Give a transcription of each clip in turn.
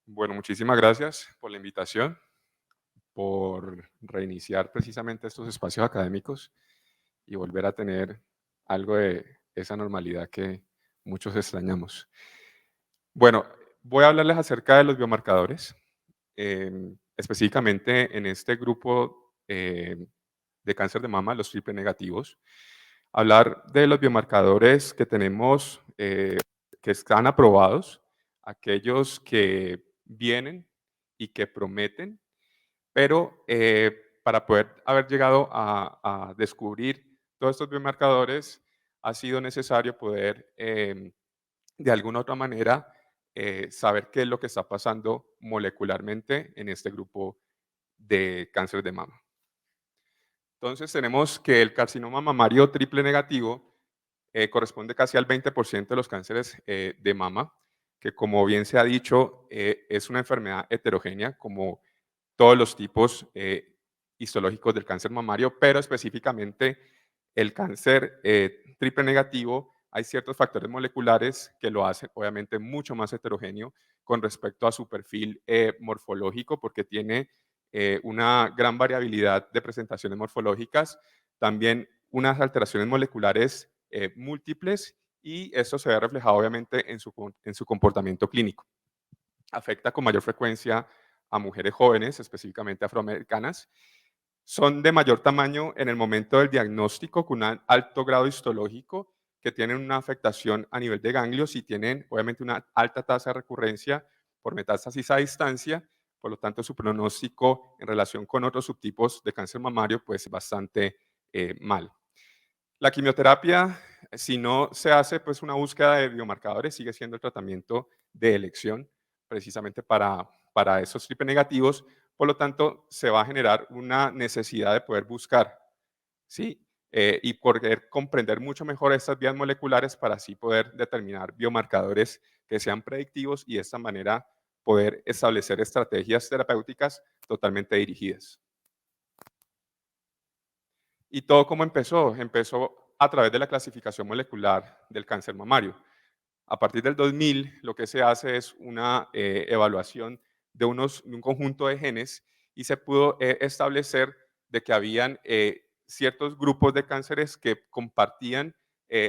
Bueno, muchísimas gracias por la invitación, por reiniciar precisamente estos espacios académicos y volver a tener algo de esa normalidad que muchos extrañamos. Bueno, voy a hablarles acerca de los biomarcadores, específicamente en este grupo de cáncer de mama, los triple negativos. Hablar de los biomarcadores que tenemos, que están aprobados, aquellos que vienen y que prometen, pero para poder haber llegado a descubrir todos estos biomarcadores, ha sido necesario poder, de alguna u otra manera, saber qué es lo que está pasando molecularmente en este grupo de cáncer de mama. Entonces tenemos que el carcinoma mamario triple negativo corresponde casi al 20% de los cánceres de mama, que como bien se ha dicho, es una enfermedad heterogénea, como todos los tipos histológicos del cáncer mamario, pero específicamente el cáncer triple negativo, hay ciertos factores moleculares que lo hacen obviamente mucho más heterogéneo con respecto a su perfil morfológico, porque tiene una gran variabilidad de presentaciones morfológicas, también unas alteraciones moleculares múltiples, y eso se ve reflejado obviamente en su comportamiento clínico. Afecta con mayor frecuencia a mujeres jóvenes, específicamente afroamericanas. Son de mayor tamaño en el momento del diagnóstico, con un alto grado histológico, que tienen una afectación a nivel de ganglios y tienen obviamente una alta tasa de recurrencia por metástasis a distancia. Por lo tanto, su pronóstico en relación con otros subtipos de cáncer mamario pues bastante mal. La quimioterapia, si no se hace pues una búsqueda de biomarcadores, sigue siendo el tratamiento de elección precisamente para esos triple negativos. Por lo tanto, se va a generar una necesidad de poder buscar, ¿sí? Y poder comprender mucho mejor estas vías moleculares para así poder determinar biomarcadores que sean predictivos y de esta manera poder establecer estrategias terapéuticas totalmente dirigidas. ¿Y todo cómo empezó? Empezó a través de la clasificación molecular del cáncer mamario. A partir del 2000, lo que se hace es una evaluación de un conjunto de genes y se pudo establecer de que habían ciertos grupos de cánceres que compartían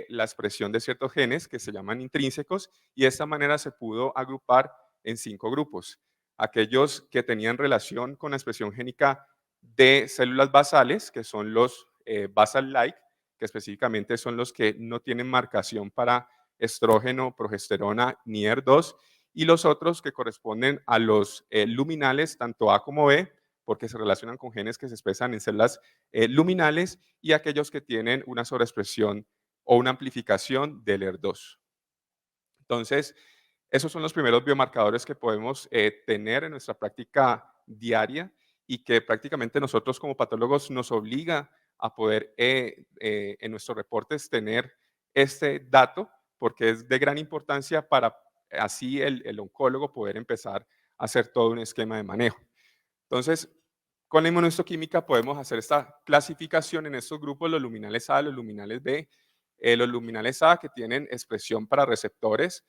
la expresión de ciertos genes que se llaman intrínsecos, y de esta manera se pudo agrupar en 5 grupos. Aquellos que tenían relación con la expresión génica de células basales, que son los basal-like, que específicamente son los que no tienen marcación para estrógeno, progesterona ni ER2, y los otros que corresponden a los luminales, tanto A como B, porque se relacionan con genes que se expresan en células luminales, y aquellos que tienen una sobreexpresión o una amplificación del ER2. Entonces, esos son los primeros biomarcadores que podemos tener en nuestra práctica diaria y que prácticamente nosotros como patólogos nos obliga a poder en nuestros reportes tener este dato, porque es de gran importancia para así el oncólogo poder empezar a hacer todo un esquema de manejo. Entonces, con la inmunohistoquímica podemos hacer esta clasificación en estos grupos, los luminales A, los luminales B. Los luminales A que tienen expresión para receptores,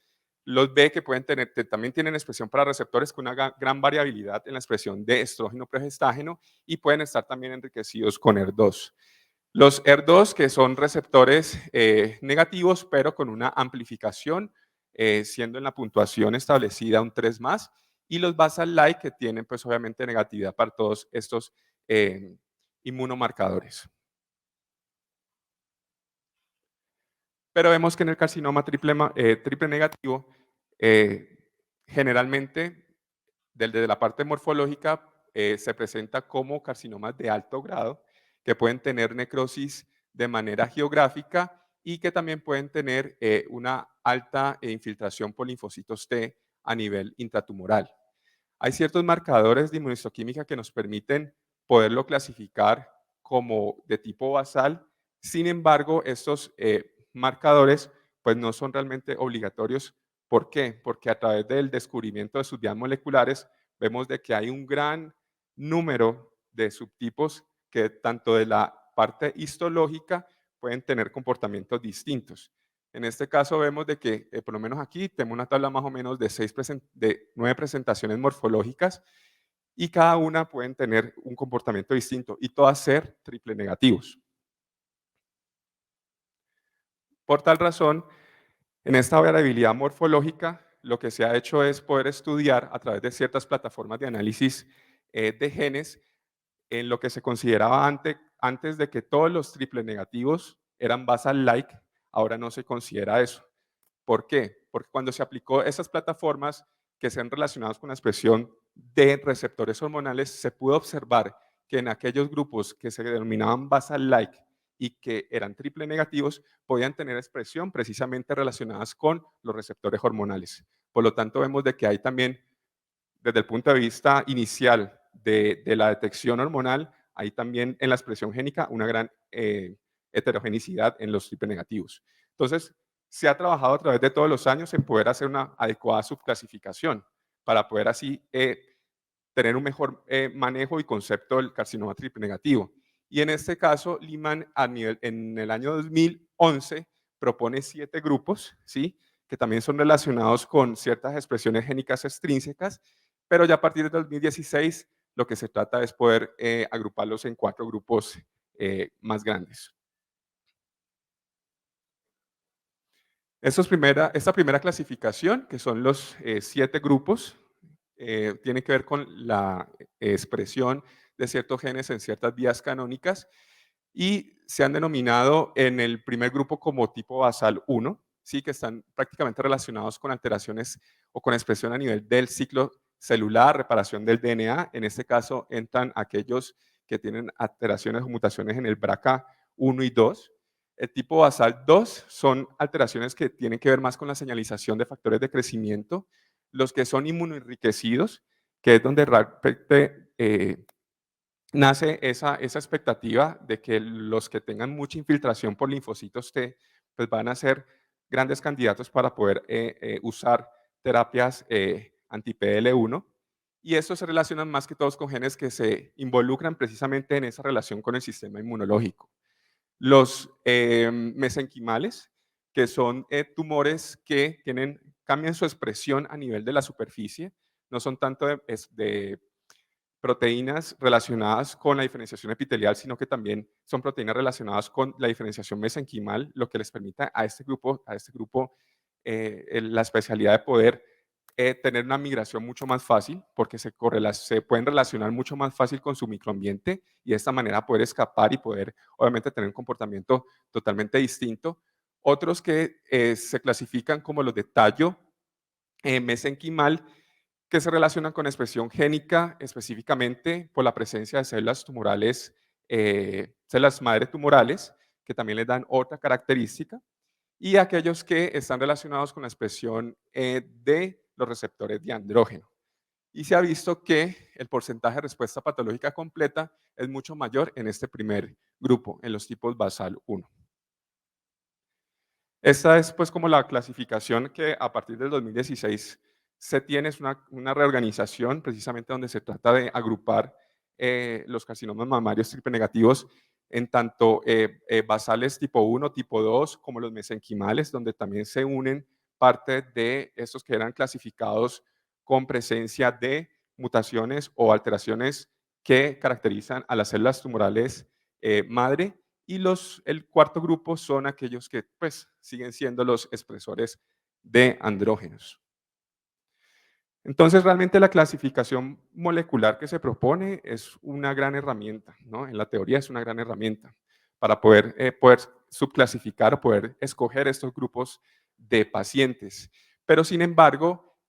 los B que pueden tener, también tienen expresión para receptores con una gran variabilidad en la expresión de estrógeno progestágeno, y pueden estar también enriquecidos con ER2. Los ER2 que son receptores negativos, pero con una amplificación, siendo en la puntuación establecida un 3 más, y los basal-like que tienen pues obviamente negatividad para todos estos inmunomarcadores. Pero vemos que en el carcinoma triple negativo, eh, generalmente, desde la parte morfológica, se presenta como carcinomas de alto grado, que pueden tener necrosis de manera geográfica y que también pueden tener una alta infiltración por linfocitos T a nivel intratumoral. Hay ciertos marcadores de inmunohistoquímica que nos permiten poderlo clasificar como de tipo basal. Sin embargo, estos marcadores pues no son realmente obligatorios. ¿Por qué? Porque a través del descubrimiento de sus vías moleculares vemos de que hay un gran número de subtipos que tanto de la parte histológica pueden tener comportamientos distintos. En este caso vemos de que, por lo menos aquí, tenemos una tabla más o menos de 9 presentaciones morfológicas y cada una pueden tener un comportamiento distinto y todas ser triple negativos. Por tal razón, en esta variabilidad morfológica, lo que se ha hecho es poder estudiar a través de ciertas plataformas de análisis de genes en lo que se consideraba antes de que todos los triple negativos eran basal-like, ahora no se considera eso. ¿Por qué? Porque cuando se aplicó esas plataformas que sean relacionadas con la expresión de receptores hormonales, se pudo observar que en aquellos grupos que se denominaban basal-like y que eran triple negativos, podían tener expresión precisamente relacionadas con los receptores hormonales. Por lo tanto, vemos de que hay también, desde el punto de vista inicial de la detección hormonal, hay también en la expresión génica una gran heterogenicidad en los triple negativos. Entonces, se ha trabajado a través de todos los años en poder hacer una adecuada subclasificación para poder así tener un mejor manejo y concepto del carcinoma triple negativo. Y en este caso, Liman en el año 2011 propone 7 grupos, ¿sí? Que también son relacionados con ciertas expresiones génicas extrínsecas, pero ya a partir de 2016 lo que se trata es poder agruparlos en 4 grupos más grandes. Esta primera clasificación, que son los 7 grupos, tiene que ver con la expresión de ciertos genes en ciertas vías canónicas y se han denominado en el primer grupo como tipo basal 1, ¿sí? Que están prácticamente relacionados con alteraciones o con expresión a nivel del ciclo celular, reparación del DNA. En este caso entran aquellos que tienen alteraciones o mutaciones en el BRCA1 y 2. El tipo basal 2 son alteraciones que tienen que ver más con la señalización de factores de crecimiento, los que son inmunoenriquecidos, que es donde realmente nace esa expectativa de que los que tengan mucha infiltración por linfocitos T, pues van a ser grandes candidatos para poder usar terapias anti-PL1. Y estos se relacionan más que todos con genes que se involucran precisamente en esa relación con el sistema inmunológico. Los mesenquimales, que son tumores que cambian su expresión a nivel de la superficie, no son tanto de proteínas relacionadas con la diferenciación epitelial, sino que también son proteínas relacionadas con la diferenciación mesenquimal, lo que les permite a este grupo la especialidad de poder tener una migración mucho más fácil, porque se pueden relacionar mucho más fácil con su microambiente y de esta manera poder escapar y poder, obviamente, tener un comportamiento totalmente distinto. Otros que se clasifican como los de tallo mesenquimal, que se relacionan con expresión génica específicamente por la presencia de células tumorales, células madre tumorales, que también les dan otra característica, y aquellos que están relacionados con la expresión de los receptores de andrógeno. Y se ha visto que el porcentaje de respuesta patológica completa es mucho mayor en este primer grupo, en los tipos basal 1. Esta es pues como la clasificación que a partir del 2016 se tiene, es una reorganización precisamente donde se trata de agrupar los carcinomas mamarios triple negativos en tanto basales tipo 1, tipo 2, como los mesenquimales, donde también se unen parte de estos que eran clasificados con presencia de mutaciones o alteraciones que caracterizan a las células tumorales madre, y el cuarto grupo son aquellos que pues, siguen siendo los expresores de andrógenos. Entonces, realmente la clasificación molecular que se propone es una gran herramienta, ¿no? En la teoría es una gran herramienta para poder subclasificar o poder escoger estos grupos de pacientes. Pero, sin embargo,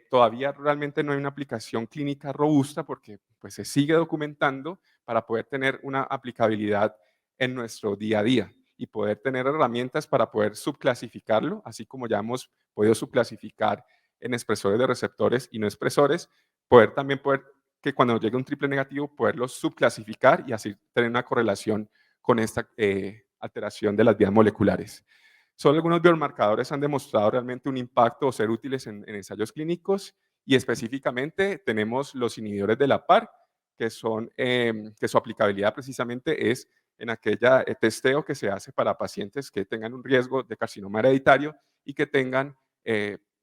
todavía realmente no hay una aplicación clínica robusta porque pues, se sigue documentando para poder tener una aplicabilidad en nuestro día a día y poder tener herramientas para poder subclasificarlo, así como ya hemos podido subclasificar en expresores de receptores y no expresores, poder que cuando nos llegue un triple negativo, poderlo subclasificar y así tener una correlación con esta alteración de las vías moleculares. Solo algunos biomarcadores han demostrado realmente un impacto o ser útiles en ensayos clínicos y específicamente tenemos los inhibidores de la PAR, que su aplicabilidad precisamente es en aquella testeo que se hace para pacientes que tengan un riesgo de carcinoma hereditario y que tengan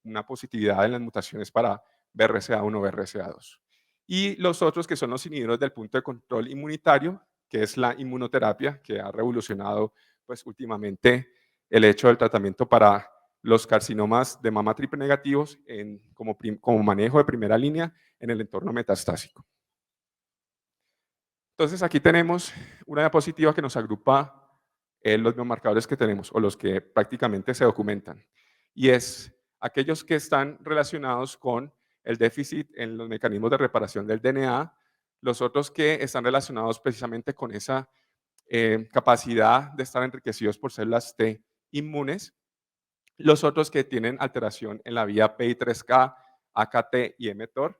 una positividad en las mutaciones para BRCA1 o BRCA2. Y los otros que son los inhibidores del punto de control inmunitario, que es la inmunoterapia, que ha revolucionado pues últimamente el hecho del tratamiento para los carcinomas de mama triple negativos como manejo de primera línea en el entorno metastásico. Entonces aquí tenemos una diapositiva que nos agrupa los biomarcadores que tenemos o los que prácticamente se documentan. Y es aquellos que están relacionados con el déficit en los mecanismos de reparación del DNA, los otros que están relacionados precisamente con esa capacidad de estar enriquecidos por células T inmunes, los otros que tienen alteración en la vía PI3K, AKT y mTOR,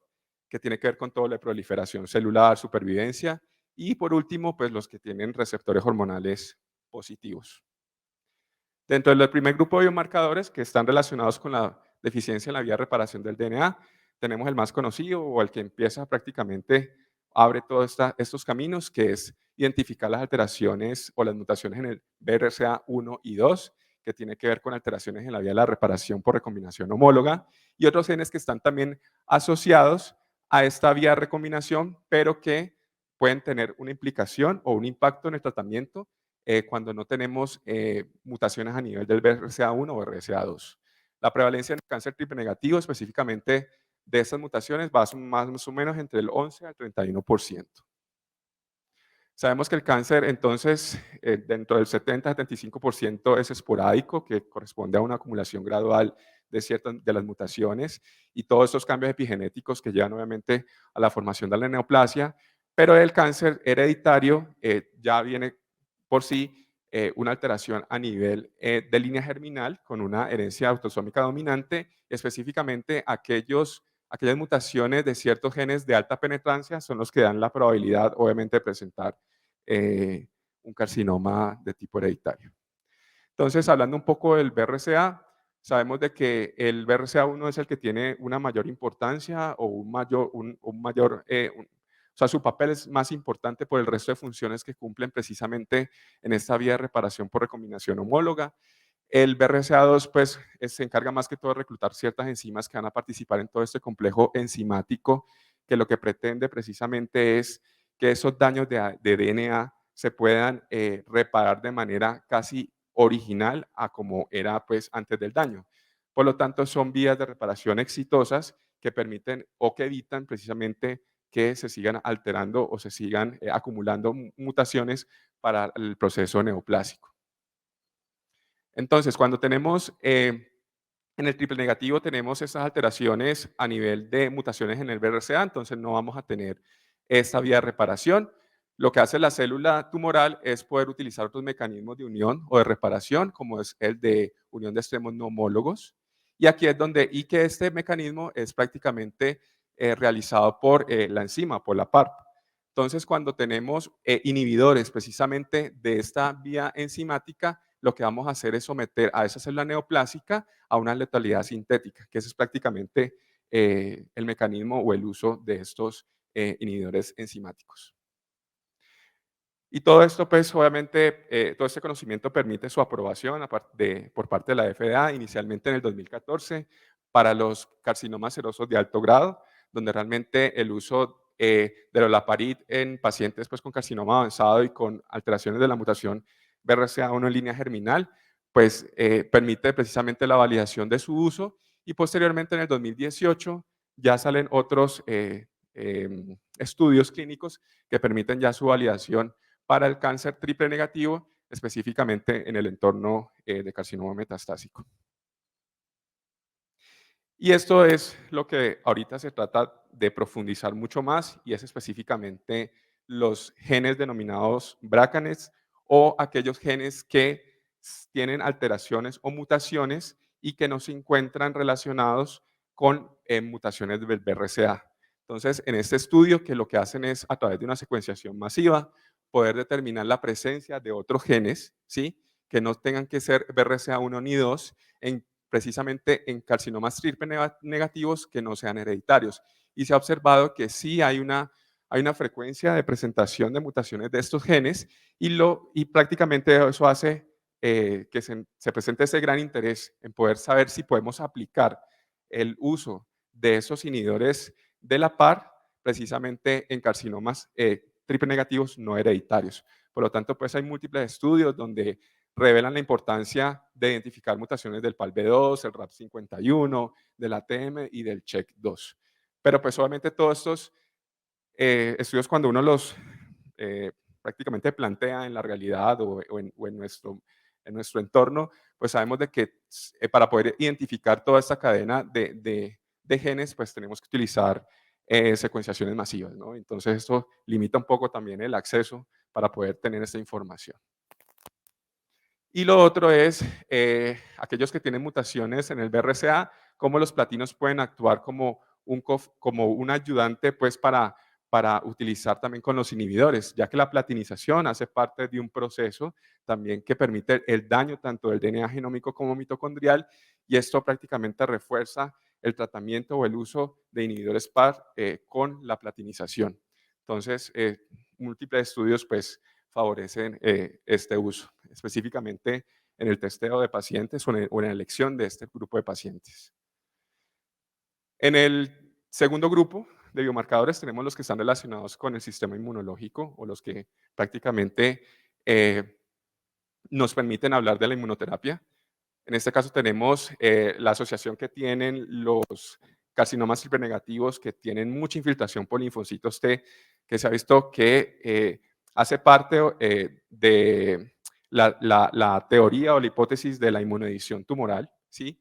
que tiene que ver con toda la proliferación celular, supervivencia, y por último, pues los que tienen receptores hormonales positivos. Dentro del primer grupo de biomarcadores que están relacionados con la deficiencia en la vía de reparación del DNA, tenemos el más conocido o el que empieza prácticamente, abre todos estos caminos, que es identificar las alteraciones o las mutaciones en el BRCA1 y 2, que tiene que ver con alteraciones en la vía de la reparación por recombinación homóloga, y otros genes que están también asociados a esta vía de recombinación, pero que pueden tener una implicación o un impacto en el tratamiento cuando no tenemos mutaciones a nivel del BRCA1 o BRCA2. La prevalencia en el cáncer triple negativo, específicamente de estas mutaciones, va más o menos entre el 11 al 31%. Sabemos que el cáncer, entonces, dentro del 70-75% es esporádico, que corresponde a una acumulación gradual de ciertas de las mutaciones y todos estos cambios epigenéticos que llevan obviamente a la formación de la neoplasia, pero el cáncer hereditario ya viene por sí una alteración a nivel de línea germinal con una herencia autosómica dominante, específicamente aquellas mutaciones de ciertos genes de alta penetrancia son los que dan la probabilidad, obviamente, de presentar un carcinoma de tipo hereditario. Entonces, hablando un poco del BRCA, sabemos de que el BRCA1 es el que tiene una mayor importancia o o sea, su papel es más importante por el resto de funciones que cumplen precisamente en esta vía de reparación por recombinación homóloga. El BRCA2 pues, se encarga más que todo de reclutar ciertas enzimas que van a participar en todo este complejo enzimático, que lo que pretende precisamente es que esos daños de DNA se puedan reparar de manera casi original a como era pues, antes del daño. Por lo tanto, son vías de reparación exitosas que permiten o que evitan precisamente que se sigan alterando o se sigan acumulando mutaciones para el proceso neoplásico. Entonces, cuando tenemos en el triple negativo, tenemos esas alteraciones a nivel de mutaciones en el BRCA, entonces no vamos a tener esta vía de reparación. Lo que hace la célula tumoral es poder utilizar otros mecanismos de unión o de reparación, como es el de unión de extremos no homólogos. Y aquí es donde, y que este mecanismo es prácticamente realizado por la enzima, por la PARP. Entonces, cuando tenemos inhibidores precisamente de esta vía enzimática, lo que vamos a hacer es someter a esa célula neoplásica a una letalidad sintética, que ese es prácticamente el mecanismo o el uso de estos inhibidores enzimáticos. Y todo esto, pues obviamente, todo este conocimiento permite su aprobación por parte de la FDA inicialmente en el 2014 para los carcinomas serosos de alto grado, donde realmente el uso de olaparib en pacientes pues, con carcinoma avanzado y con alteraciones de la mutación BRCA1 en línea germinal, pues permite precisamente la validación de su uso y posteriormente en el 2018 ya salen otros estudios clínicos que permiten ya su validación para el cáncer triple negativo, específicamente en el entorno de carcinoma metastásico. Y esto es lo que ahorita se trata de profundizar mucho más y es específicamente los genes denominados BRCAnes o aquellos genes que tienen alteraciones o mutaciones y que no se encuentran relacionados con mutaciones del BRCA. Entonces, en este estudio, que lo que hacen es, a través de una secuenciación masiva, poder determinar la presencia de otros genes, ¿sí? Que no tengan que ser BRCA1 ni 2 precisamente en carcinomas triple negativos que no sean hereditarios. Y se ha observado que sí hay una hay una frecuencia de presentación de mutaciones de estos genes y prácticamente eso hace que se presente ese gran interés en poder saber si podemos aplicar el uso de esos inhibidores de la PAR precisamente en carcinomas triple negativos no hereditarios. Por lo tanto, pues hay múltiples estudios donde revelan la importancia de identificar mutaciones del PALB2, el RAP51, del ATM y del CHEK2. Pero pues obviamente todos estos estudios cuando uno los prácticamente plantea en la realidad o en nuestro entorno, pues sabemos de que para poder identificar toda esta cadena de genes, pues tenemos que utilizar secuenciaciones masivas, ¿no? Entonces esto limita un poco también el acceso para poder tener esta información. Y lo otro es aquellos que tienen mutaciones en el BRCA, cómo los platinos pueden actuar como como un ayudante pues, para utilizar también con los inhibidores, ya que la platinización hace parte de un proceso también que permite el daño tanto del DNA genómico como mitocondrial, y esto prácticamente refuerza el tratamiento o el uso de inhibidores PAR con la platinización. Entonces, múltiples estudios pues, favorecen este uso, específicamente en el testeo de pacientes o en la elección de este grupo de pacientes. En el segundo grupo de biomarcadores tenemos los que están relacionados con el sistema inmunológico o los que prácticamente eh, nos permiten hablar de la inmunoterapia. En este caso tenemos la asociación que tienen los carcinomas triple-negativos que tienen mucha infiltración por linfocitos T, que se ha visto que hace parte de la teoría o la hipótesis de la inmunoedición tumoral, ¿sí?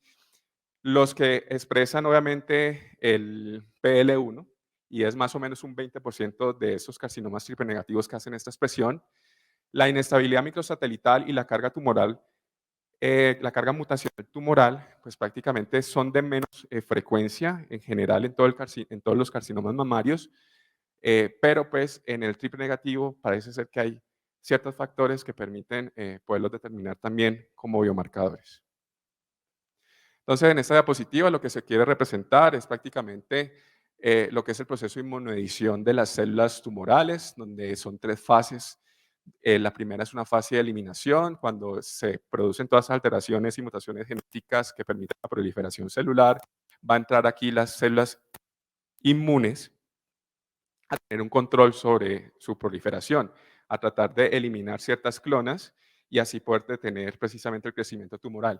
Los que expresan obviamente el PL1, y es más o menos un 20% de esos carcinomas triple-negativos que hacen esta expresión, la inestabilidad microsatelital y la carga tumoral la carga mutacional tumoral, pues prácticamente son de menos frecuencia en general en, en todos los carcinomas mamarios, pero pues en el triple negativo parece ser que hay ciertos factores que permiten poderlos determinar también como biomarcadores. Entonces, en esta diapositiva lo que se quiere representar es prácticamente lo que es el proceso de inmunoedición de las células tumorales, donde son tres fases. La primera es una fase de eliminación, cuando se producen todas las alteraciones y mutaciones genéticas que permiten la proliferación celular. Va a entrar aquí las células inmunes a tener un control sobre su proliferación, a tratar de eliminar ciertas clonas y así poder detener precisamente el crecimiento tumoral.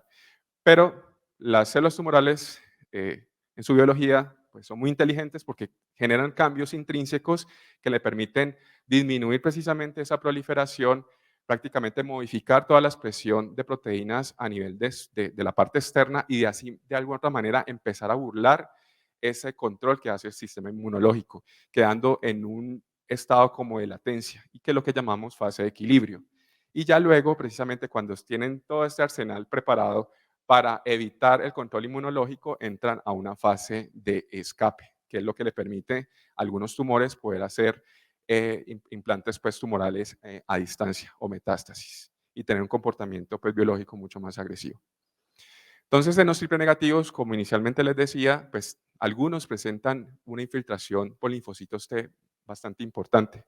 Pero las células tumorales en su biología pues, son muy inteligentes porque generan cambios intrínsecos que le permiten disminuir precisamente esa proliferación, prácticamente modificar toda la expresión de proteínas a nivel de la parte externa y de así de alguna otra manera empezar a burlar ese control que hace el sistema inmunológico, quedando en un estado como de latencia y que es lo que llamamos fase de equilibrio. Y ya luego, precisamente cuando tienen todo este arsenal preparado, para evitar el control inmunológico, entran a una fase de escape, que es lo que le permite a algunos tumores poder hacer implantes pues, tumorales a distancia o metástasis y tener un comportamiento pues, biológico mucho más agresivo. Entonces, en los triple negativos, como inicialmente les decía, pues algunos presentan una infiltración por linfocitos T bastante importante.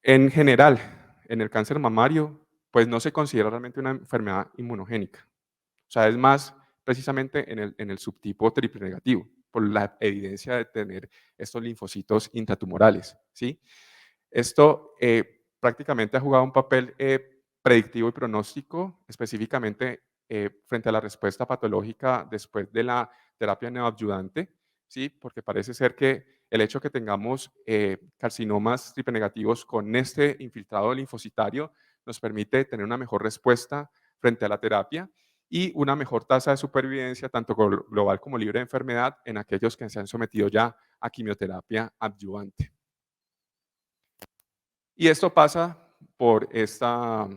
En general, en el cáncer mamario, pues no se considera realmente una enfermedad inmunogénica. O sea, es más precisamente en el subtipo triple negativo, por la evidencia de tener estos linfocitos intratumorales, ¿sí? Esto prácticamente ha jugado un papel predictivo y pronóstico, específicamente frente a la respuesta patológica después de la terapia neoadyuvante, ¿sí? Porque parece ser que el hecho que tengamos carcinomas triple negativos con este infiltrado linfocitario nos permite tener una mejor respuesta frente a la terapia y una mejor tasa de supervivencia, tanto global como libre de enfermedad, en aquellos que se han sometido ya a quimioterapia adyuvante. Y esto pasa por esta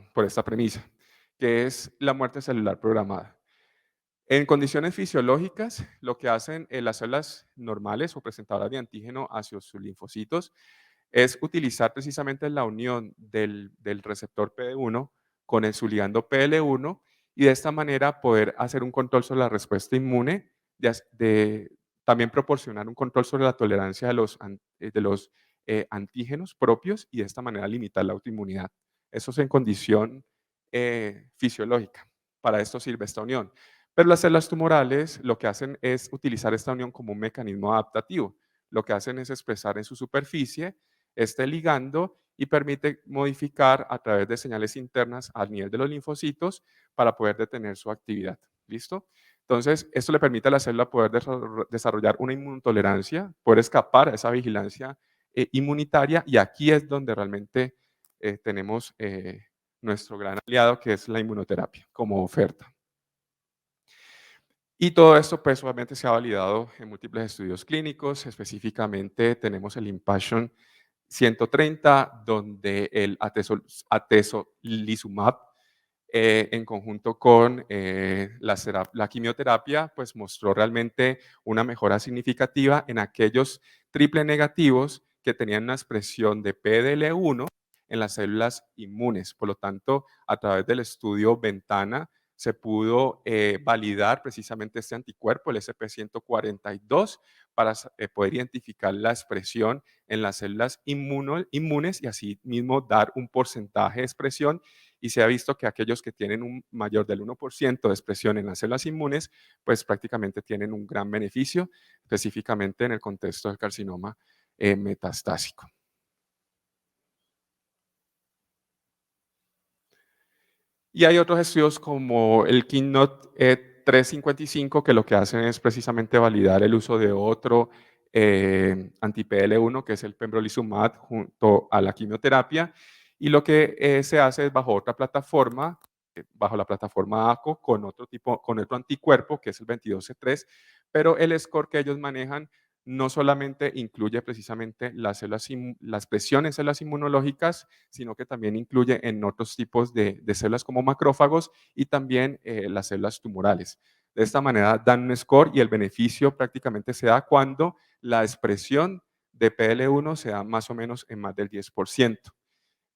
premisa, que es la muerte celular programada. En condiciones fisiológicas, lo que hacen las células normales o presentadoras de antígeno hacia sus linfocitos es utilizar precisamente la unión del receptor PD1 con su ligando PL1 y de esta manera poder hacer un control sobre la respuesta inmune, también proporcionar un control sobre la tolerancia antígenos propios y de esta manera limitar la autoinmunidad. Eso es en condición fisiológica. Para esto sirve esta unión. Pero las células tumorales lo que hacen es utilizar esta unión como un mecanismo adaptativo. Lo que hacen es expresar en su superficie este ligando y permite modificar a través de señales internas al nivel de los linfocitos para poder detener su actividad. ¿Listo? Entonces, esto le permite a la célula poder desarrollar una inmunotolerancia, poder escapar a esa vigilancia inmunitaria, y aquí es donde realmente tenemos nuestro gran aliado, que es la inmunoterapia como oferta. Y todo esto, pues, obviamente se ha validado en múltiples estudios clínicos. Específicamente tenemos el Impassion 130, donde el atezolizumab, en conjunto con la quimioterapia, pues mostró realmente una mejora significativa en aquellos triple negativos que tenían una expresión de PDL1 en las células inmunes. Por lo tanto, a través del estudio Ventana se pudo validar precisamente este anticuerpo, el SP142, para poder identificar la expresión en las células inmunes y así mismo dar un porcentaje de expresión, y se ha visto que aquellos que tienen un mayor del 1% de expresión en las células inmunes, pues prácticamente tienen un gran beneficio, específicamente en el contexto del carcinoma metastásico. Y hay otros estudios como el Keynote 355, que lo que hacen es precisamente validar el uso de otro anti-PL1, que es el pembrolizumab, junto a la quimioterapia. Y lo que se hace es bajo otra plataforma, bajo la plataforma ACO, con otro anticuerpo, que es el 22C3, pero el score que ellos manejan no solamente incluye precisamente las presiones en células inmunológicas, sino que también incluye en otros tipos de células como macrófagos y también las células tumorales. De esta manera dan un score, y el beneficio prácticamente se da cuando la expresión de PL1 se da más o menos en más del 10%.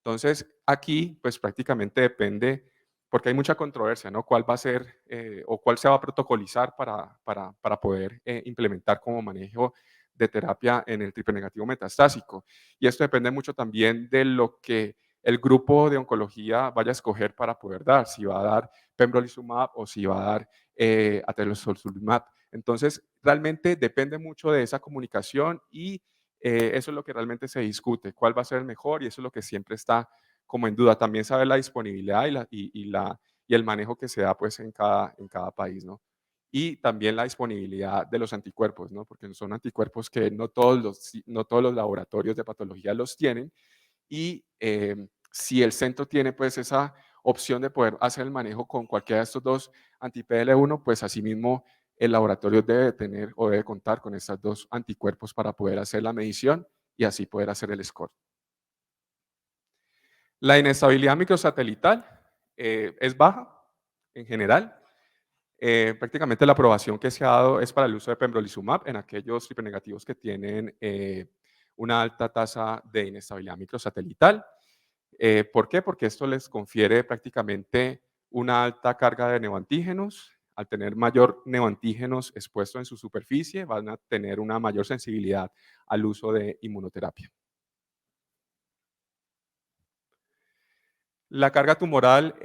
Entonces, aquí, pues prácticamente depende, porque hay mucha controversia, ¿no? ¿Cuál va a ser o cuál se va a protocolizar para poder implementar como manejo de terapia en el triple negativo metastásico? Y esto depende mucho también de lo que el grupo de oncología vaya a escoger para poder dar, si va a dar pembrolizumab o si va a dar atezolizumab. Entonces, realmente depende mucho de esa comunicación, y eso es lo que realmente se discute, cuál va a ser el mejor, y eso es lo que siempre está como en duda. También saber la disponibilidad y el manejo que se da pues en cada país, ¿no? Y también la disponibilidad de los anticuerpos, ¿no? Porque son anticuerpos que no todos los laboratorios de patología los tienen, y si el centro tiene pues esa opción de poder hacer el manejo con cualquiera de estos dos anti-PL1, pues asimismo el laboratorio debe tener o debe contar con estos dos anticuerpos para poder hacer la medición y así poder hacer el score. La inestabilidad microsatelital es baja en general. Prácticamente la aprobación que se ha dado es para el uso de pembrolizumab en aquellos triple-negativos que tienen una alta tasa de inestabilidad microsatelital. ¿Por qué? Porque esto les confiere prácticamente una alta carga de neoantígenos. Al tener mayor neoantígenos expuestos en su superficie, van a tener una mayor sensibilidad al uso de inmunoterapia. La carga tumoral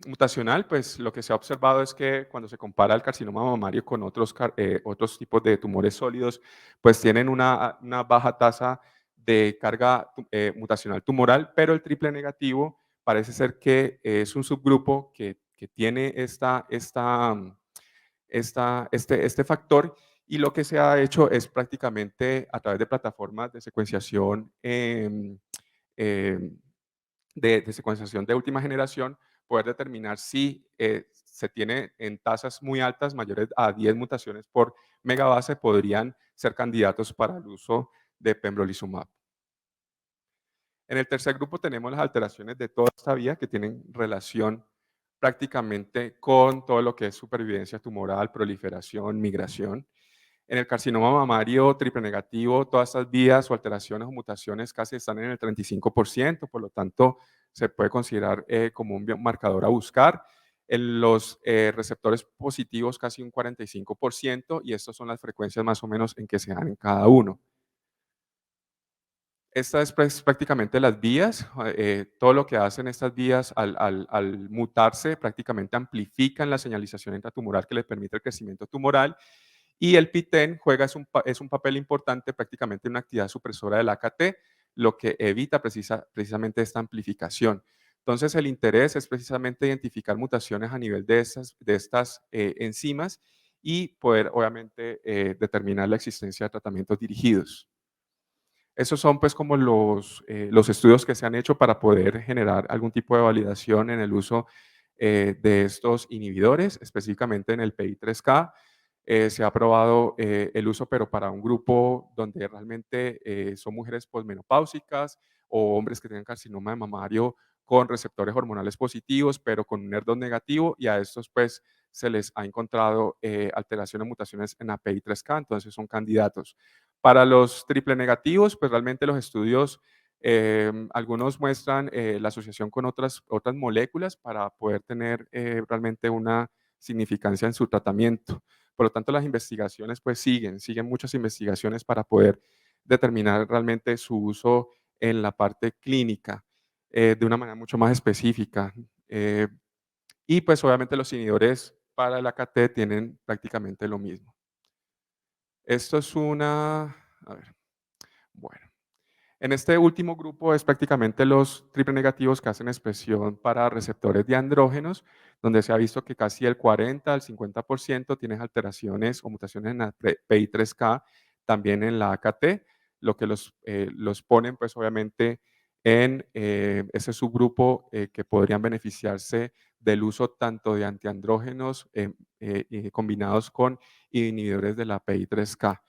mutacional, pues lo que se ha observado es que cuando se compara el carcinoma mamario con otros tipos de tumores sólidos, pues tienen una baja tasa de carga mutacional tumoral, pero el triple negativo parece ser que es un subgrupo que tiene este factor, y lo que se ha hecho es prácticamente a través de plataformas de secuenciación em, de secuenciación de última generación, poder determinar si se tiene en tasas muy altas, mayores a 10 mutaciones por megabase, podrían ser candidatos para el uso de pembrolizumab. En el tercer grupo tenemos las alteraciones de toda esta vía que tienen relación prácticamente con todo lo que es supervivencia tumoral, proliferación, migración. En el carcinoma mamario triple negativo, todas estas vías o alteraciones o mutaciones casi están en el 35%, por lo tanto, se puede considerar como un biomarcador a buscar. En los receptores positivos, casi un 45%, y estas son las frecuencias más o menos en que se dan en cada uno. Esta es pues, prácticamente las vías. Todo lo que hacen estas vías al mutarse prácticamente amplifican la señalización intratumoral que le permite el crecimiento tumoral. Y el PTEN juega es un papel importante prácticamente en una actividad supresora del AKT, lo que evita precisamente esta amplificación. Entonces, el interés es precisamente identificar mutaciones a nivel de estas enzimas y poder, obviamente, determinar la existencia de tratamientos dirigidos. Esos son pues como los estudios que se han hecho para poder generar algún tipo de validación en el uso de estos inhibidores, específicamente en el PI3K. Se ha probado el uso, pero para un grupo donde realmente son mujeres posmenopáusicas o hombres que tienen carcinoma de mamario con receptores hormonales positivos, pero con un ER2 negativo, y a estos pues se les ha encontrado alteraciones, mutaciones en la PI3K, entonces son candidatos. Para los triple negativos, pues realmente los estudios, algunos muestran la asociación con otras moléculas para poder tener realmente una significancia en su tratamiento. Por lo tanto, las investigaciones pues siguen muchas investigaciones para poder determinar realmente su uso en la parte clínica de una manera mucho más específica. Eh, y pues obviamente los inhibidores para la AKT tienen prácticamente lo mismo. Esto es a ver, bueno. En este último grupo es prácticamente los triple negativos que hacen expresión para receptores de andrógenos, donde se ha visto que casi el 40 al 50% tienen alteraciones o mutaciones en la PI3K, también en la AKT, lo que los ponen pues obviamente en ese subgrupo que podrían beneficiarse del uso tanto de antiandrógenos y combinados con inhibidores de la PI3K.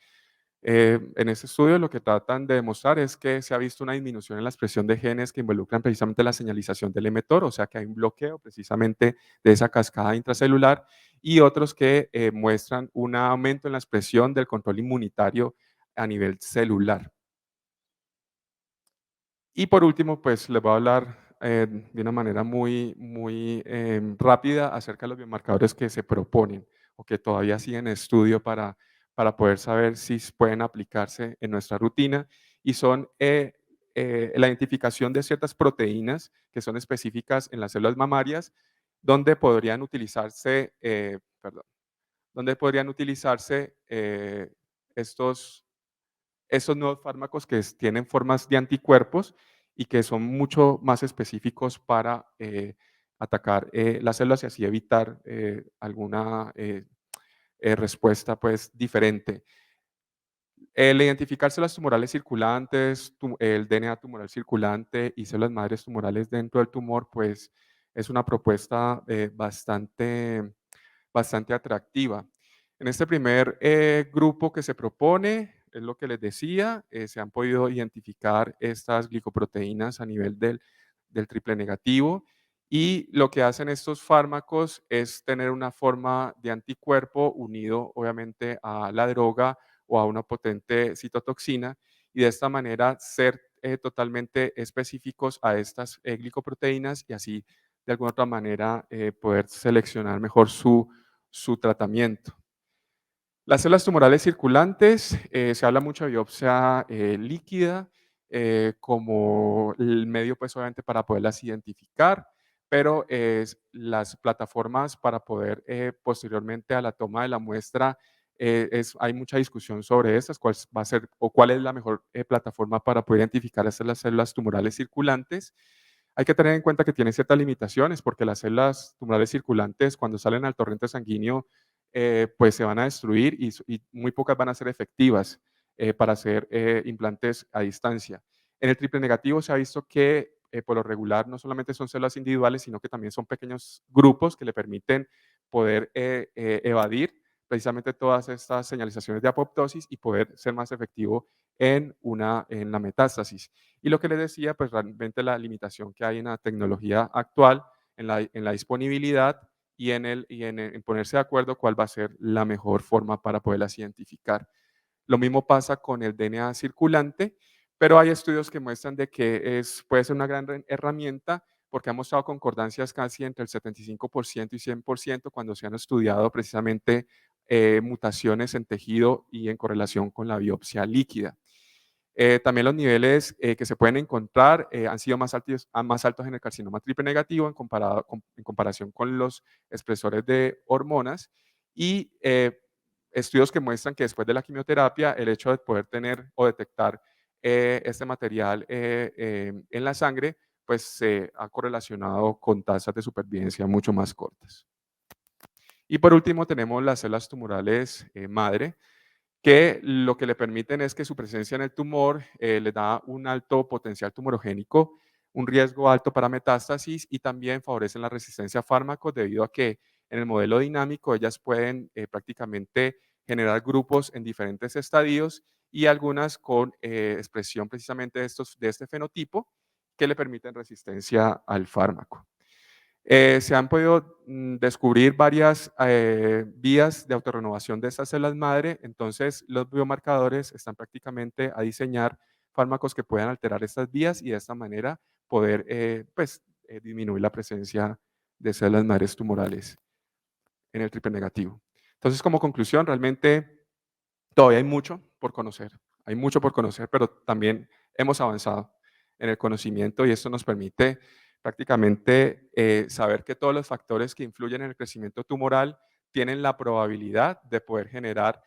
En este estudio lo que tratan de demostrar es que se ha visto una disminución en la expresión de genes que involucran precisamente la señalización del mTOR, o sea que hay un bloqueo precisamente de esa cascada intracelular, y otros que muestran un aumento en la expresión del control inmunitario a nivel celular. Y por último, pues les voy a hablar de una manera muy rápida acerca de los biomarcadores que se proponen o que todavía siguen en estudio para poder saber si pueden aplicarse en nuestra rutina. Y son la identificación de ciertas proteínas que son específicas en las células mamarias, donde podrían utilizarse, donde podrían utilizarse estos nuevos fármacos que tienen formas de anticuerpos y que son mucho más específicos para atacar las células y así evitar alguna respuesta pues diferente. El identificar células tumorales circulantes, el DNA tumoral circulante y células madres tumorales dentro del tumor, pues es una propuesta bastante atractiva. En este primer grupo que se propone, es lo que les decía, se han podido identificar estas glicoproteínas a nivel del triple negativo, y lo que hacen estos fármacos es tener una forma de anticuerpo unido obviamente a la droga o a una potente citotoxina, y de esta manera ser totalmente específicos a estas glicoproteínas y así de alguna otra manera poder seleccionar mejor su tratamiento. Las células tumorales circulantes, se habla mucho de biopsia líquida como el medio, pues obviamente, para poderlas identificar, pero las plataformas para poder posteriormente a la toma de la muestra, hay mucha discusión sobre esas, cuál va a ser o cuál es la mejor plataforma para poder identificar las células tumorales circulantes. Hay que tener en cuenta que tienen ciertas limitaciones porque las células tumorales circulantes cuando salen al torrente sanguíneo pues se van a destruir y muy pocas van a ser efectivas para hacer implantes a distancia. En el triple negativo se ha visto que por lo regular no solamente son células individuales, sino que también son pequeños grupos que le permiten poder evadir precisamente todas estas señalizaciones de apoptosis y poder ser más efectivo en la metástasis. Y lo que les decía, pues realmente la limitación que hay en la tecnología actual, en la disponibilidad y en ponerse de acuerdo cuál va a ser la mejor forma para poderlas identificar. Lo mismo pasa con el DNA circulante, pero hay estudios que muestran de que puede ser una gran herramienta porque ha mostrado concordancias casi entre el 75% y 100% cuando se han estudiado precisamente mutaciones en tejido y en correlación con la biopsia líquida. También los niveles que se pueden encontrar han sido más altos en el carcinoma triple negativo en comparación con los expresores de hormonas y estudios que muestran que después de la quimioterapia el hecho de poder tener o detectar este material en la sangre pues se ha correlacionado con tasas de supervivencia mucho más cortas. Y por último tenemos las células tumorales madre, que lo que le permiten es que su presencia en el tumor le da un alto potencial tumorogénico, un riesgo alto para metástasis y también favorecen la resistencia a fármacos debido a que en el modelo dinámico ellas pueden prácticamente generar grupos en diferentes estadios y algunas con expresión precisamente de este fenotipo que le permiten resistencia al fármaco. Se han podido descubrir varias vías de autorrenovación de estas células madre, entonces los biomarcadores están prácticamente a diseñar fármacos que puedan alterar estas vías y de esta manera poder disminuir la presencia de células madres tumorales en el triple negativo. Entonces, como conclusión, realmente todavía hay mucho por conocer, pero también hemos avanzado en el conocimiento y esto nos permite prácticamente saber que todos los factores que influyen en el crecimiento tumoral tienen la probabilidad de poder generar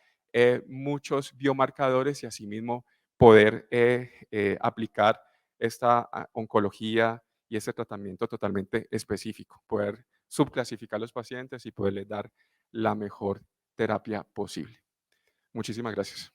muchos biomarcadores y asimismo poder aplicar esta oncología y este tratamiento totalmente específico, poder subclasificar los pacientes y poderles dar la mejor terapia posible. Muchísimas gracias.